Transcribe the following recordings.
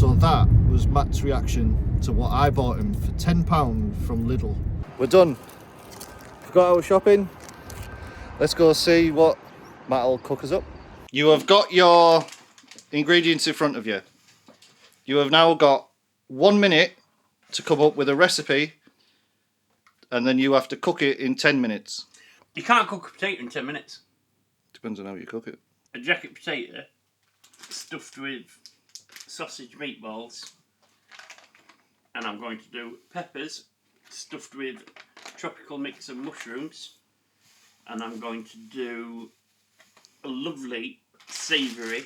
So that was Matt's reaction to what I bought him for £10 from Lidl. We're done. We've got our shopping. Let's go see what Matt will cook us up. You have got your ingredients in front of you. You have now got 1 minute to come up with a recipe, and then you have to cook it in 10 minutes. You can't cook a potato in 10 minutes. Depends on how you cook it. A jacket potato stuffed with sausage meatballs, and I'm going to do peppers stuffed with tropical mix of mushrooms, and I'm going to do a lovely savoury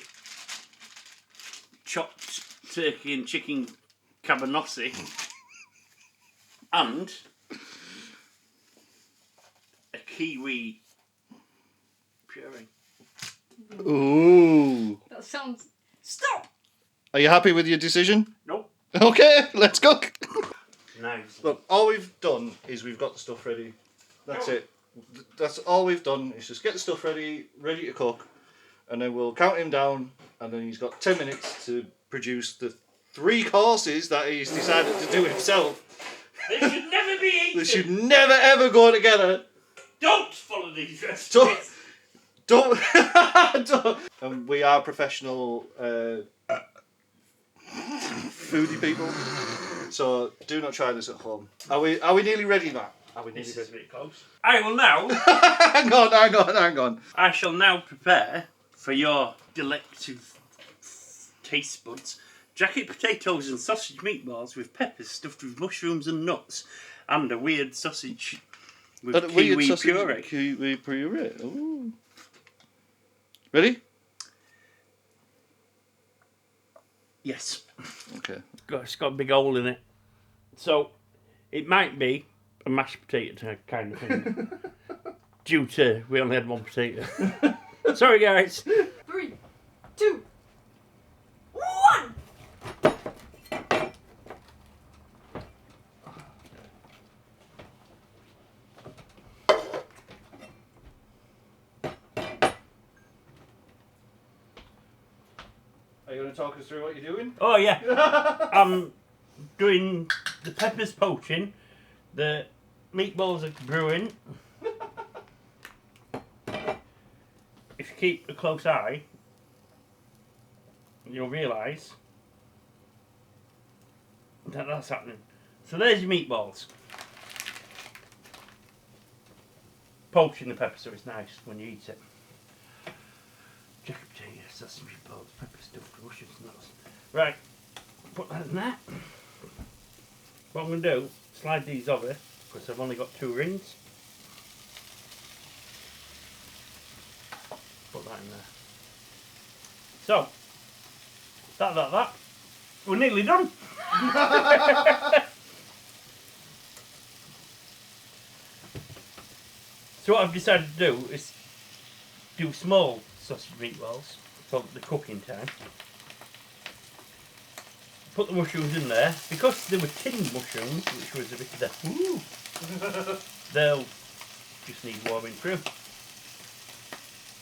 chopped turkey and chicken cabanossi and a kiwi puree. Ooh. That sounds... Stop! Are you happy with your decision? Nope. Okay, let's cook. Nice. Look, all we've done is we've got the stuff ready. That's it. That's all we've done is just get the stuff ready to cook, and then we'll count him down, and then he's got 10 minutes to produce the 3 courses that he's decided to do himself. They should never be eaten. They should never ever go together. Don't follow these recipes. Don't. We are professional foodie people, so do not try this at home. Are we nearly ready, Matt? Are we nearly This is a ready? bit close. I will now. hang on. I shall now prepare for your delective taste buds jacket potatoes and sausage meatballs with peppers stuffed with mushrooms and nuts, and a weird sausage with kiwi puree. Kiwi puree. Ooh. Ready? Yes. Okay. It's got a big hole in it, so it might be a mashed potato kind of thing. Due to we only had 1 potato. Sorry, guys. 3, 2, 1! Are you going to talk us through what you're doing? Oh yeah. I'm doing the peppers poaching, the meatballs are brewing. If you keep a close eye, you'll realise that that's happening. So there's your meatballs. Poaching the pepper so it's nice when you eat it. Jacket potatoes, sausage meatballs, pepper stuffed with mushrooms and nuts. Right, put that in there. What I'm going to do, slide these over, because I've only got 2 rings. Put that in there. So, that. We're nearly done. So what I've decided to do is do small sausage meatballs for the cooking time. Put the mushrooms in there. Because they were tinned mushrooms, which was a bit of the ooh, they'll just need warming through.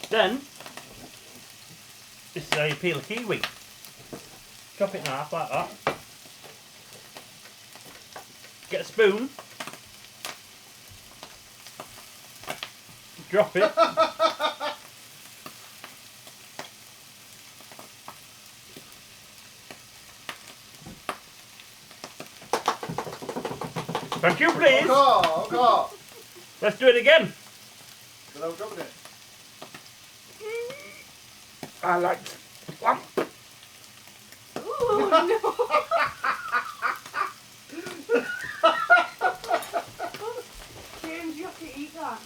Then, this is how you peel a kiwi. Chop it in half like that. Get a spoon. Drop it. Thank you, please. Okay. Let's do it again. Without dropping it. I like lamp. Ooh, no! James, you have to eat that.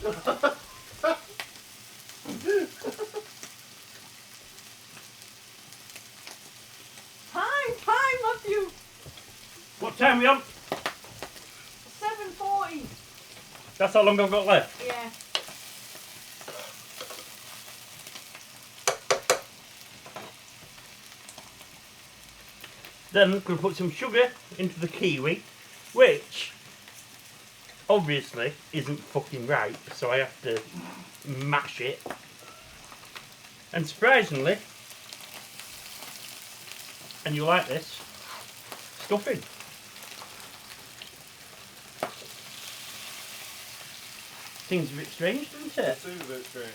Time, Matthew! What time are we on? 7:40. That's how long I've got left. Yeah. Then I'm going to put some sugar into the kiwi, which obviously isn't fucking right, so I have to mash it. And surprisingly, and you like this, stuffing. Seems a bit strange, doesn't it? It's a bit strange.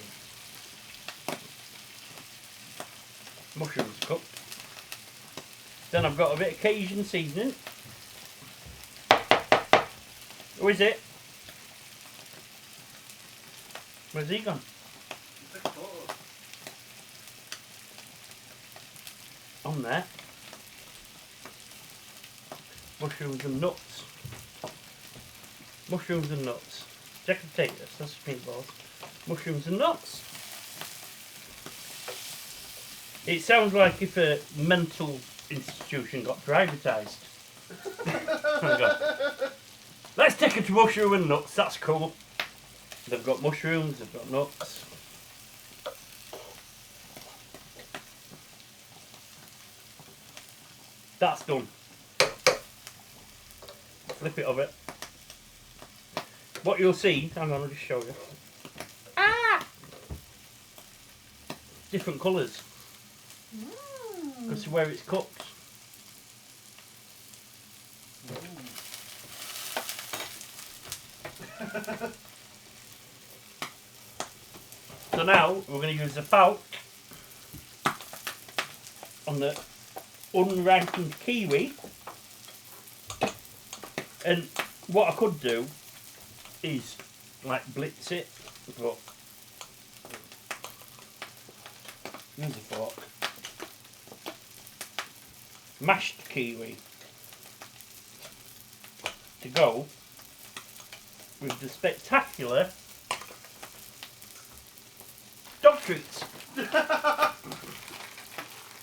Mushrooms cooked. Then I've got a bit of Cajun seasoning. Who is it? Where's he gone? On there. Mushrooms and nuts. Mushrooms and nuts. Jack and potatoes, that's meatballs. Mushrooms and nuts. It sounds like if a mental institution got privatised. Let's take it to mushroom and nuts, that's cool. They've got mushrooms, they've got nuts. That's done. Flip it over. What you'll see, hang on, I'll just show you. Ah! Different colours. Because of where it's cooked. So now we're going to use the falk on the unripened kiwi, and what I could do is like blitz it, but use a fork. Mashed kiwi to go with the spectacular dog treats.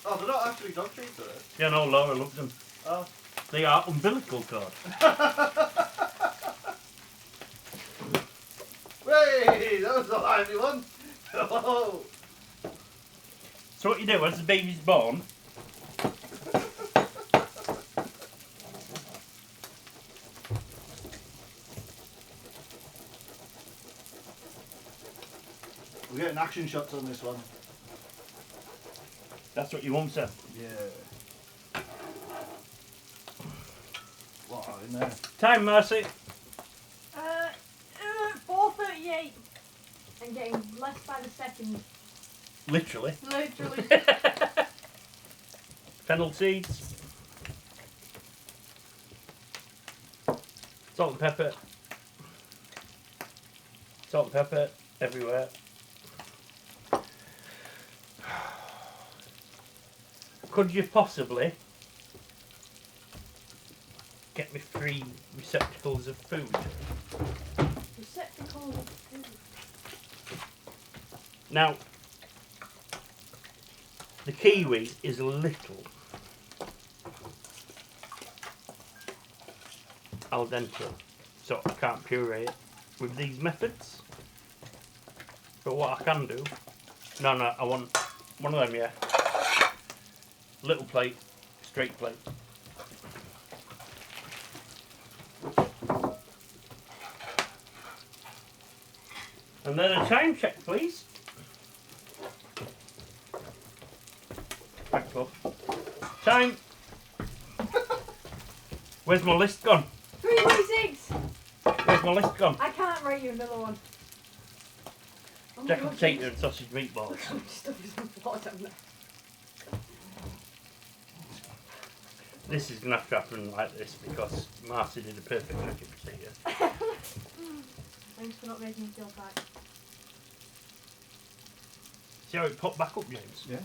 Oh, they're not actually dog treats, are they? Yeah, no, Laura loves them. Oh. They are umbilical cord. Hey, that was a lively one. Oh. So what you do as the baby's born, We're getting action shots on this one. that's what your mum said. Yeah. What are in there? Time, Mercy. 4:38. I'm getting less by the second. Literally. Literally. Fennel seeds. Salt and pepper. Salt and pepper everywhere. Could you possibly get me 3 receptacles of food? Receptacle of food. Now, the kiwi is a little al dente, so I can't puree it with these methods. But what I can do, no, I want one of them, yeah. Little plate, straight plate. And then a time check, please. Thanks, love. Time. Where's my list gone? 3:26. Where's my list gone? I can't write you another one. Oh my Jack and God, potato and sausage meatballs. Stuff some thought on there. This is going to have to happen like this because Marcy did a perfect jack and potato. Thanks for not making me feel bad. See how it popped back up, James? Yeah.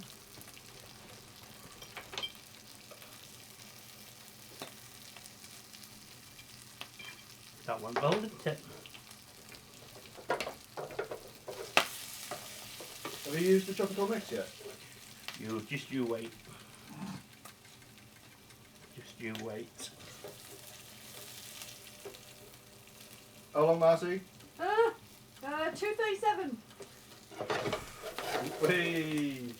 That went well, didn't it? Have you used the tropical mix yet? Just you wait. Just you wait. How long, Marcy? 2:37. Whee!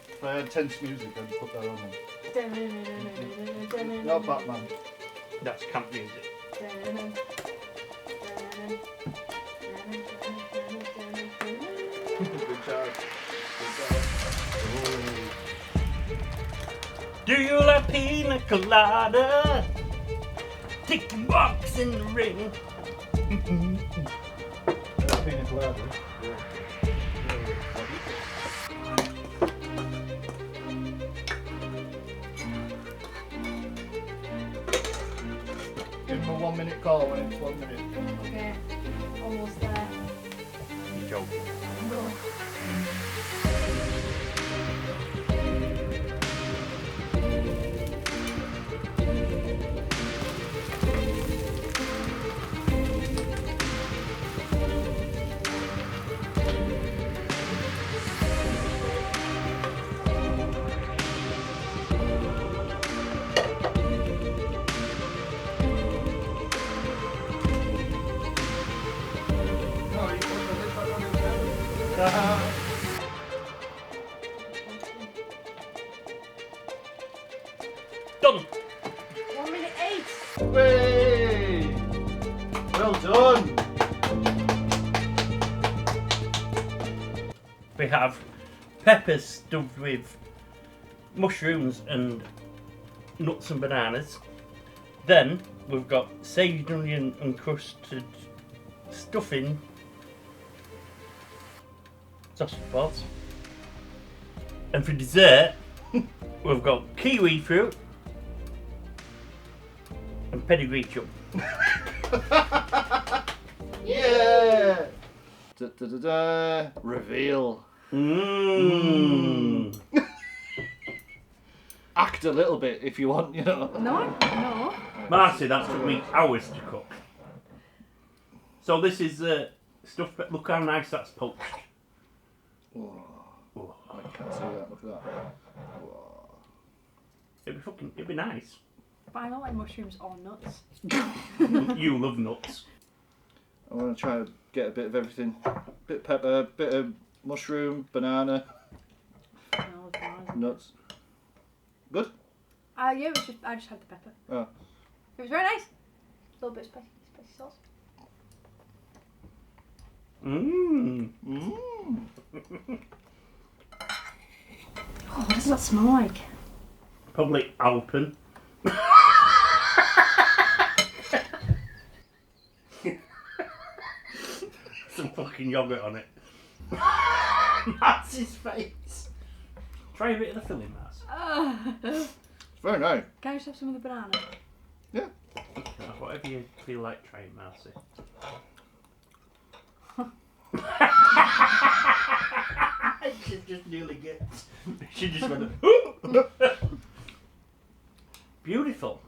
If I had tense music, I'd put that on there. Not Batman. That's camp music. Good job. Good job. Do you like pina colada? Tick box in the ring. Pina colada. Give him a 1 minute call when it's 1 minute. Okay, almost there. You're joking. Done. 1 minute 8. Hey! Well done! We have peppers stuffed with mushrooms and nuts and bananas. Then we've got sage onion encrusted stuffing sausage balls. And for dessert, we've got kiwi fruit and pedigree chum. Yeah! Da, da, da, da. Reveal. Mmm. Act a little bit if you want, you know. No. Marcy, that took me hours to cook. So this is stuff. Look how nice that's poached. Oh, Oh, I can't see that. Look at that. Whoa. it'd be nice. But I don't like mushrooms or nuts. You love nuts. I want to try and get a bit of everything. Bit of pepper, bit of mushroom, banana, No, it's not. nuts. Good? Yeah, it was just, I just had the pepper. Oh. It was very nice. A little bit spicy sauce. Mmm. Mmm. Oh, what does that smell like? Probably Alpen. Some fucking yogurt on it. That's his face. Try a bit of the filling, Mars. It's very nice. Can I just have some of the banana? Yeah. Whatever you feel like trying, Marcy. She just nearly gets. She just went. Beautiful.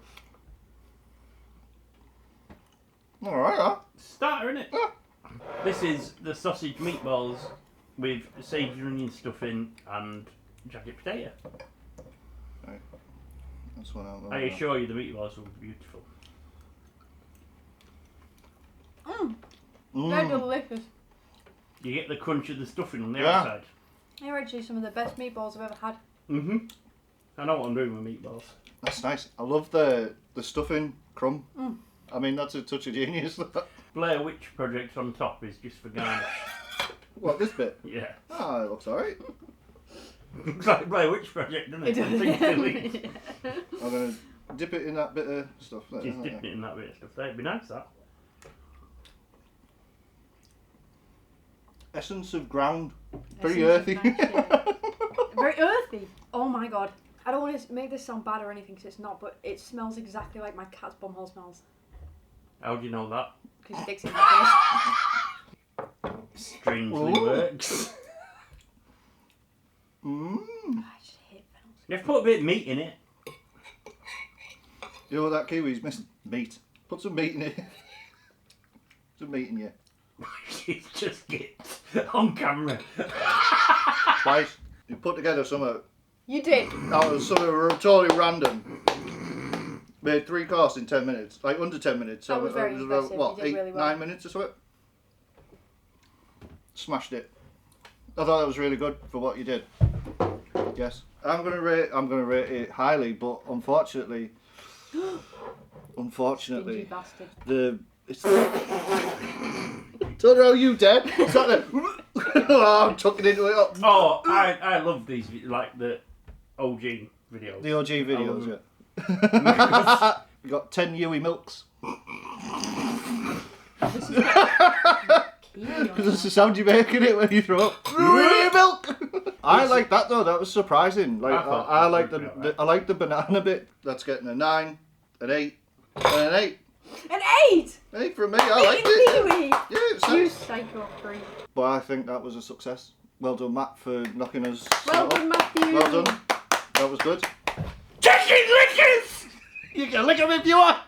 Alright, huh? Starter, innit? Yeah. This is the sausage meatballs with sage and onion stuffing and jacket potato. That's what I'm I assure you the meatballs will be beautiful. They're delicious. You get the crunch of the stuffing on the Yeah. outside. They're actually some of the best meatballs I've ever had. Mm-hmm. I know what I'm doing with meatballs. That's nice. I love the stuffing crumb. I mean, that's a touch of genius. Blair Witch Project on top is just for garnish. What, this bit? Yeah. Ah, it looks alright. Looks like Blair Witch Project, doesn't it? Things to leave. I'm going to dip it in that bit of stuff there. Just dipping it in that bit of stuff there. It'd be nice, that. Essence of ground. Very Essence of earthy. nightshade. Very earthy. Oh my god. I don't want to make this sound bad or anything because it's not, but it smells exactly like my cat's bumhole smells. How do you know that? Because he sticks in my face. Strangely Ooh. works. Mmm. I just hate Reynolds. You have to put a bit of meat in it. You know what that kiwi's missing? Meat. Put some meat in it. Some meat in you. She's just get on camera. Twice. You put together some You did. out of something totally random. Made 3 courses in 10 minutes. Like under 10 minutes. So That was very it impressive. what, You did 8, really well. 9 minutes or something? Smashed it. I thought that was really good for what you did. Yes. I'm gonna rate it highly, but unfortunately Stingy bastard. it's don't know you dead. Is that the oh, I'm tucking into it. Oh, I love these, like the OG videos. The OG videos, them. yeah. You got 10 Yui milks. This is key on This is the that. sound you make in it when you throw up. Yui milk! I like that though, that was surprising. Like I thought I that like would be I like the banana bit. That's getting a 9, an 8, and an 8. An 8! 8 from me, I liked Kiwi! it. Yeah, it's You nice. psycho freak. But I think that was a success. Well done, Matt, for knocking us. Well out. done, Matthew. Well done. That was good. Chicken lickers! You can lick them if you want.